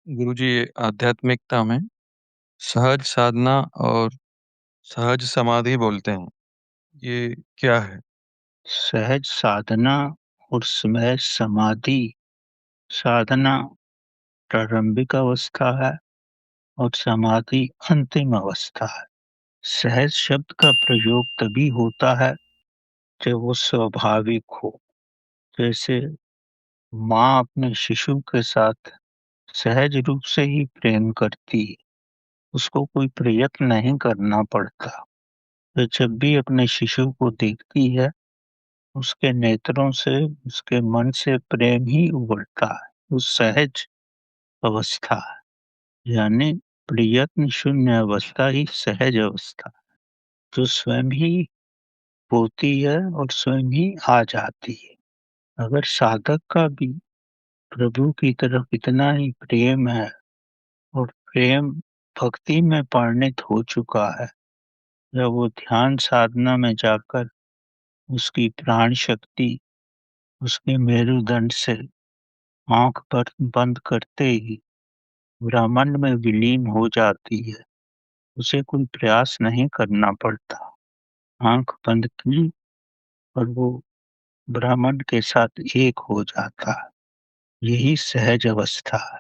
गुरुजी, आध्यात्मिकता में सहज साधना और सहज समाधि बोलते हैं। ये क्या है? सहज साधना और सहज समाधि। साधना प्रारंभिक अवस्था है और समाधि अंतिम अवस्था है। सहज शब्द का प्रयोग तभी होता है जब वो स्वाभाविक हो। जैसे माँ अपने शिशु के साथ सहज रूप से ही प्रेम करती है, उसको कोई प्रयत्न नहीं करना पड़ता। तो जब भी अपने शिशु को देखती है, उसके नेत्रों से, उसके मन से प्रेम ही उबलता है। वो सहज अवस्था है, यानी प्रयत्न शून्य अवस्था ही सहज अवस्था, जो स्वयं ही होती है और स्वयं ही आ जाती है। अगर साधक का भी प्रभु की तरफ इतना ही प्रेम है और प्रेम भक्ति में परिणत हो चुका है, जब वो ध्यान साधना में जाकर उसकी प्राण शक्ति उसके मेरुदंड से आंख पर बंद करते ही ब्रह्मांड में विलीन हो जाती है, उसे कोई प्रयास नहीं करना पड़ता। आंख बंद की और वो ब्रह्मांड के साथ एक हो जाता है। यही सहज अवस्था है।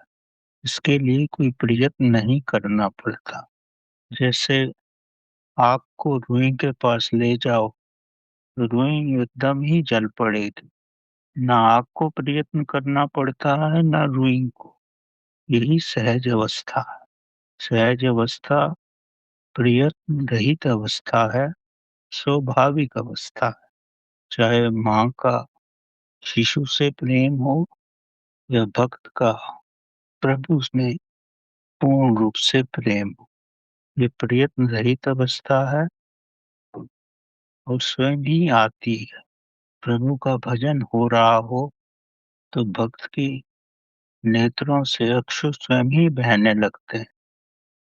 इसके लिए कोई प्रयत्न नहीं करना पड़ता। जैसे आग को रुई के पास ले जाओ, तो रुई एकदम ही जल पड़ेगी। ना आग को प्रयत्न करना पड़ता है, ना रुई को। यही सहज अवस्था है। सहज अवस्था प्रयत्न रहित अवस्था है, स्वाभाविक अवस्था है। चाहे माँ का शिशु से प्रेम हो या भक्त का प्रभु में पूर्ण रूप से प्रेम हो, ये प्रयत्न रहित अवस्था है और स्वयं ही आती है। प्रभु का भजन हो रहा हो तो भक्त की नेत्रों से अश्रु स्वयं ही बहने लगते हैं।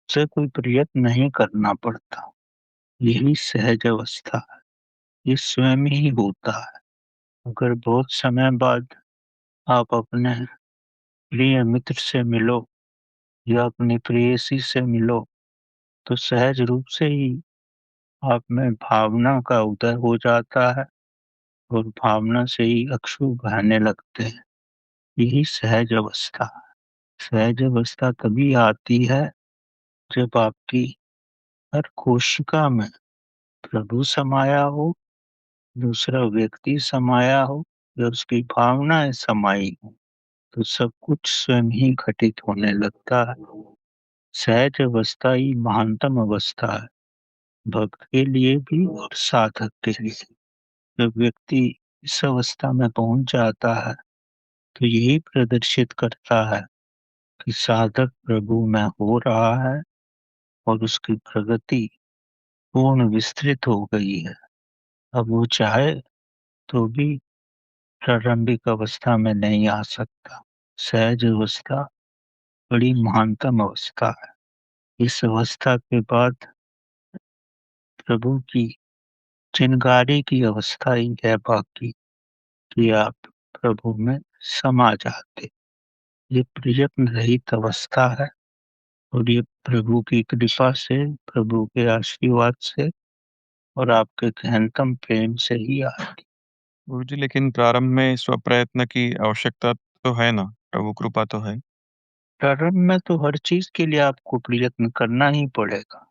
उसे कोई प्रयत्न नहीं करना पड़ता। यही सहज अवस्था है। ये स्वयं ही होता है। अगर बहुत समय बाद आप अपने प्रिय मित्र से मिलो या अपनी प्रेयसी से मिलो, तो सहज रूप से ही आप में भावना का उदय हो जाता है और भावना से ही अश्रु बहने लगते हैं। यही सहज अवस्था है। सहज अवस्था तभी आती है जब आपकी हर कोशिका में प्रभु समाया हो, दूसरा व्यक्ति समाया हो या उसकी भावनाएं समाई हो, तो सब कुछ स्वयं ही घटित होने लगता है। सहज अवस्था ही महानतम अवस्था है, भक्त के लिए भी और साधक के लिए। जब व्यक्ति इस अवस्था में पहुंच जाता है, तो यही प्रदर्शित करता है कि साधक प्रभु में हो रहा है और उसकी प्रगति पूर्ण विस्तृत हो गई है। अब वो चाहे तो भी प्रारंभिक अवस्था में नहीं आ सकता। सहज अवस्था बड़ी महानतम अवस्था है। इस अवस्था के बाद प्रभु की चिनगारी की अवस्था ही है बाकी, कि आप प्रभु में समा जाते। ये प्रयत्न रहित अवस्था है और ये प्रभु की कृपा से, प्रभु के आशीर्वाद से और आपके गहनतम प्रेम से ही आती। गुरुजी, लेकिन प्रारंभ में स्वप्रयत्न की आवश्यकता तो है ना? प्रभु कृपा तो है। प्रारंभ में तो हर चीज के लिए आपको प्रयत्न करना ही पड़ेगा।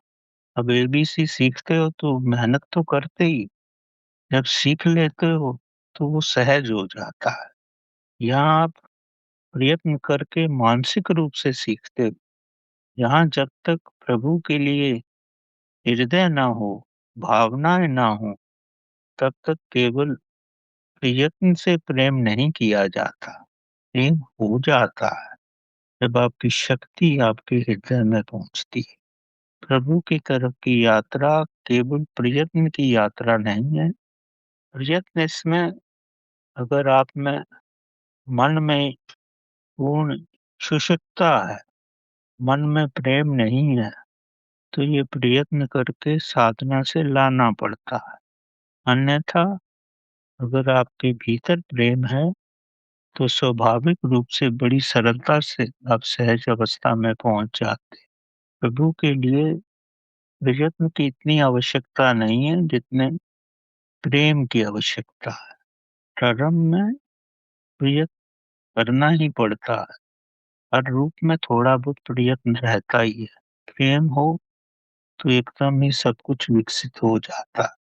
अब एबीसी सीखते हो तो मेहनत तो करते ही। जब सीख लेते हो तो वो सहज हो जाता है। यहाँ आप प्रयत्न करके मानसिक रूप से सीखते हो। यहाँ जब तक प्रभु के लिए हृदय ना हो, भावनाएं ना हो, तब तक केवल प्रयत्न से प्रेम नहीं किया जाता। प्रेम हो जाता है जब आपकी शक्ति आपके हृदय में पहुंचती है। प्रभु की तरफ की यात्रा केवल प्रयत्न की यात्रा नहीं है। प्रयत्न इसमें, अगर आप में मन में पूर्ण शुष्कता है, मन में प्रेम नहीं है, तो ये प्रयत्न करके साधना से लाना पड़ता है। अन्यथा अगर आपके भीतर प्रेम है, तो स्वाभाविक रूप से बड़ी सरलता से आप सहज अवस्था में पहुँच जाते हैं। प्रभु के लिए प्रयत्न की इतनी आवश्यकता नहीं है जितने प्रेम की आवश्यकता है। प्रारंभ में प्रयत्न करना ही पड़ता है। हर रूप में थोड़ा बहुत प्रयत्न रहता ही है। प्रेम हो तो एकदम ही सब कुछ विकसित हो जाता है।